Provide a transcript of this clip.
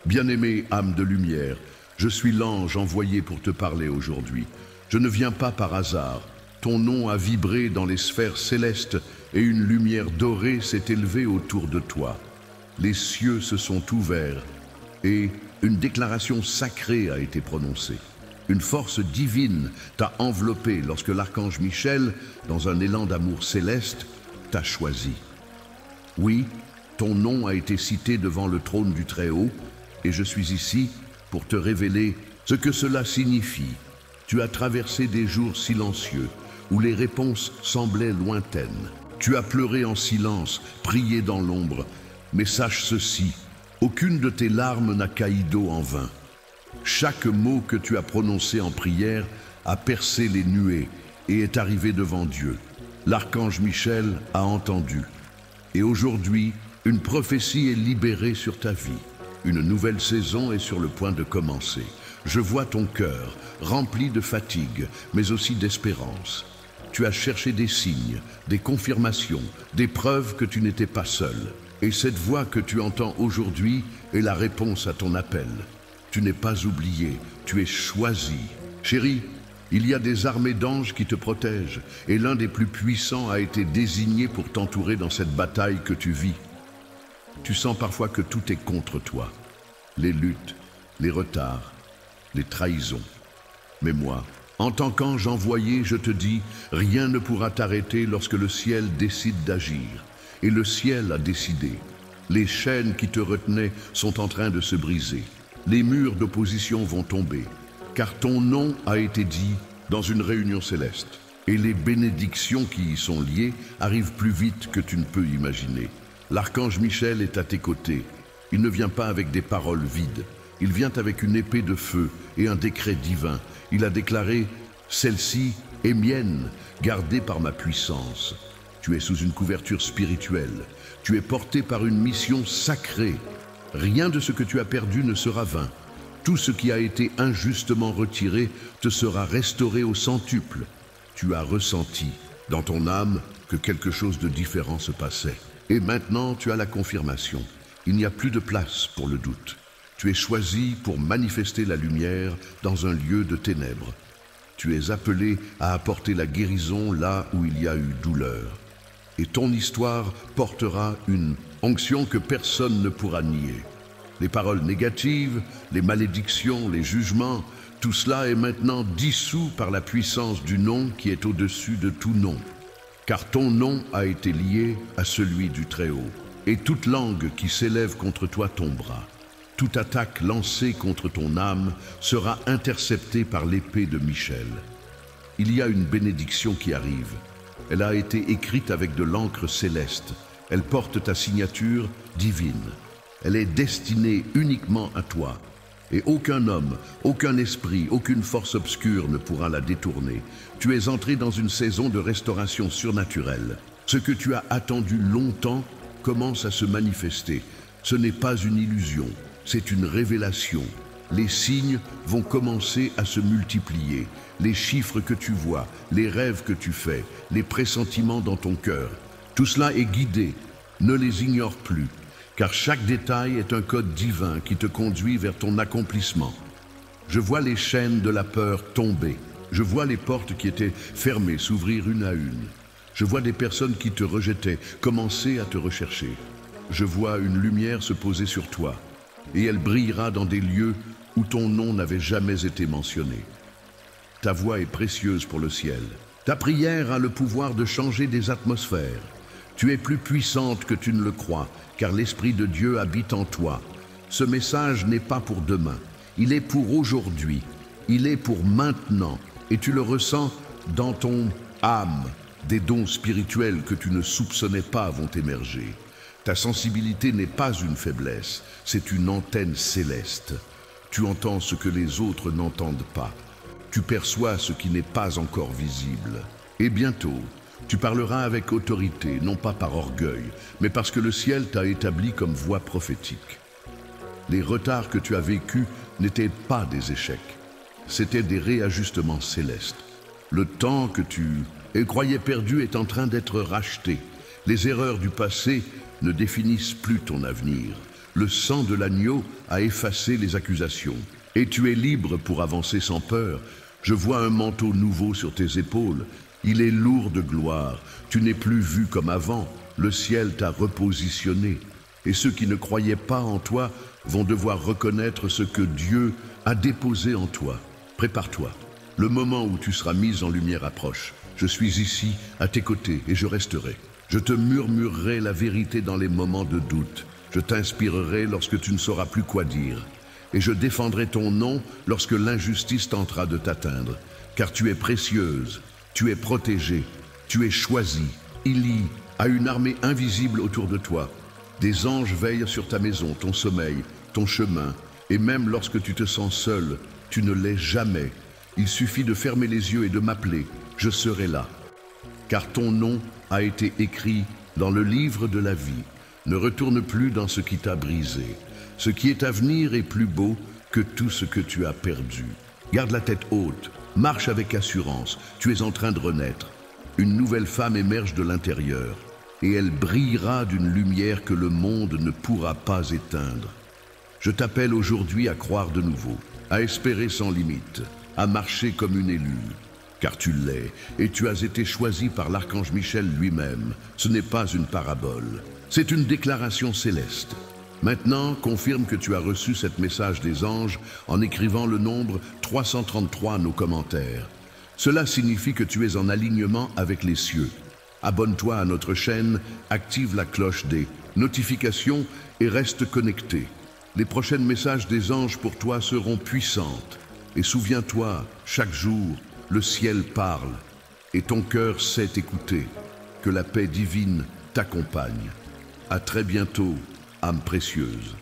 Bien-aimée âme de lumière, je suis l'ange envoyé pour te parler aujourd'hui. Je ne viens pas par hasard. Ton nom a vibré dans les sphères célestes et une lumière dorée s'est élevée autour de toi. Les cieux se sont ouverts et une déclaration sacrée a été prononcée. Une force divine t'a enveloppé lorsque l'archange Michel, dans un élan d'amour céleste, t'a choisi. Oui, ton nom a été cité devant le trône du Très-Haut et je suis ici pour te révéler ce que cela signifie. Tu as traversé des jours silencieux où les réponses semblaient lointaines. Tu as pleuré en silence, prié dans l'ombre, mais sache ceci, aucune de tes larmes n'a caillé d'eau en vain. Chaque mot que tu as prononcé en prière a percé les nuées et est arrivé devant Dieu. L'archange Michel a entendu. Et aujourd'hui, une prophétie est libérée sur ta vie. Une nouvelle saison est sur le point de commencer. Je vois ton cœur, rempli de fatigue, mais aussi d'espérance. Tu as cherché des signes, des confirmations, des preuves que tu n'étais pas seul. Et cette voix que tu entends aujourd'hui est la réponse à ton appel. Tu n'es pas oublié, tu es choisi. Chérie, il y a des armées d'anges qui te protègent, et l'un des plus puissants a été désigné pour t'entourer dans cette bataille que tu vis. Tu sens parfois que tout est contre toi. Les luttes, les retards, les trahisons. Mais moi, en tant qu'ange envoyé, je te dis, rien ne pourra t'arrêter lorsque le ciel décide d'agir. Et le ciel a décidé. Les chaînes qui te retenaient sont en train de se briser. Les murs d'opposition vont tomber, car ton nom a été dit dans une réunion céleste. Et les bénédictions qui y sont liées arrivent plus vite que tu ne peux imaginer. L'archange Michel est à tes côtés. Il ne vient pas avec des paroles vides. Il vient avec une épée de feu et un décret divin. Il a déclaré « Celle-ci est mienne, gardée par ma puissance ». Tu es sous une couverture spirituelle. Tu es porté par une mission sacrée. Rien de ce que tu as perdu ne sera vain. Tout ce qui a été injustement retiré te sera restauré au centuple. Tu as ressenti dans ton âme que quelque chose de différent se passait. Et maintenant, tu as la confirmation. Il n'y a plus de place pour le doute. Tu es choisi pour manifester la lumière dans un lieu de ténèbres. Tu es appelé à apporter la guérison là où il y a eu douleur. Et ton histoire portera une onction que personne ne pourra nier. Les paroles négatives, les malédictions, les jugements, tout cela est maintenant dissous par la puissance du nom qui est au-dessus de tout nom. Car ton nom a été lié à celui du Très-Haut. Et toute langue qui s'élève contre toi tombera. Toute attaque lancée contre ton âme sera interceptée par l'épée de Michel. Il y a une bénédiction qui arrive. Elle a été écrite avec de l'encre céleste. Elle porte ta signature divine. Elle est destinée uniquement à toi. Et aucun homme, aucun esprit, aucune force obscure ne pourra la détourner. Tu es entré dans une saison de restauration surnaturelle. Ce que tu as attendu longtemps commence à se manifester. Ce n'est pas une illusion, c'est une révélation. Les signes vont commencer à se multiplier. Les chiffres que tu vois, les rêves que tu fais, les pressentiments dans ton cœur. Tout cela est guidé. Ne les ignore plus, car chaque détail est un code divin qui te conduit vers ton accomplissement. Je vois les chaînes de la peur tomber. Je vois les portes qui étaient fermées s'ouvrir une à une. Je vois des personnes qui te rejetaient commencer à te rechercher. Je vois une lumière se poser sur toi, et elle brillera dans des lieux où ton nom n'avait jamais été mentionné. Ta voix est précieuse pour le ciel. Ta prière a le pouvoir de changer des atmosphères. Tu es plus puissante que tu ne le crois, car l'Esprit de Dieu habite en toi. Ce message n'est pas pour demain, il est pour aujourd'hui, il est pour maintenant, et tu le ressens dans ton âme. Des dons spirituels que tu ne soupçonnais pas vont émerger. Ta sensibilité n'est pas une faiblesse, c'est une antenne céleste. Tu entends ce que les autres n'entendent pas. Tu perçois ce qui n'est pas encore visible. Et bientôt, tu parleras avec autorité, non pas par orgueil, mais parce que le ciel t'a établi comme voix prophétique. Les retards que tu as vécus n'étaient pas des échecs, c'étaient des réajustements célestes. Le temps que tu croyais perdu est en train d'être racheté. Les erreurs du passé ne définissent plus ton avenir. Le sang de l'agneau a effacé les accusations. Et tu es libre pour avancer sans peur. Je vois un manteau nouveau sur tes épaules. Il est lourd de gloire. Tu n'es plus vu comme avant. Le ciel t'a repositionné. Et ceux qui ne croyaient pas en toi vont devoir reconnaître ce que Dieu a déposé en toi. Prépare-toi. Le moment où tu seras mis en lumière approche. Je suis ici, à tes côtés, et je resterai. Je te murmurerai la vérité dans les moments de doute. Je t'inspirerai lorsque tu ne sauras plus quoi dire. Et je défendrai ton nom lorsque l'injustice tentera de t'atteindre. Car tu es précieuse, tu es protégée, tu es choisie. Il y a une armée invisible autour de toi. Des anges veillent sur ta maison, ton sommeil, ton chemin. Et même lorsque tu te sens seul, tu ne l'es jamais. Il suffit de fermer les yeux et de m'appeler. Je serai là. Car ton nom a été écrit dans le livre de la vie. Ne retourne plus dans ce qui t'a brisé. Ce qui est à venir est plus beau que tout ce que tu as perdu. Garde la tête haute, marche avec assurance. Tu es en train de renaître. Une nouvelle femme émerge de l'intérieur. Et elle brillera d'une lumière que le monde ne pourra pas éteindre. Je t'appelle aujourd'hui à croire de nouveau, à espérer sans limite, à marcher comme une élue. Car tu l'es, et tu as été choisi par l'archange Michel lui-même. Ce n'est pas une parabole, c'est une déclaration céleste. Maintenant, confirme que tu as reçu cet message des anges en écrivant le nombre 333 à nos commentaires. Cela signifie que tu es en alignement avec les cieux. Abonne-toi à notre chaîne, active la cloche des notifications et reste connecté. Les prochains messages des anges pour toi seront puissantes. Et souviens-toi, chaque jour, le ciel parle et ton cœur sait écouter. Que la paix divine t'accompagne. À très bientôt, âme précieuse.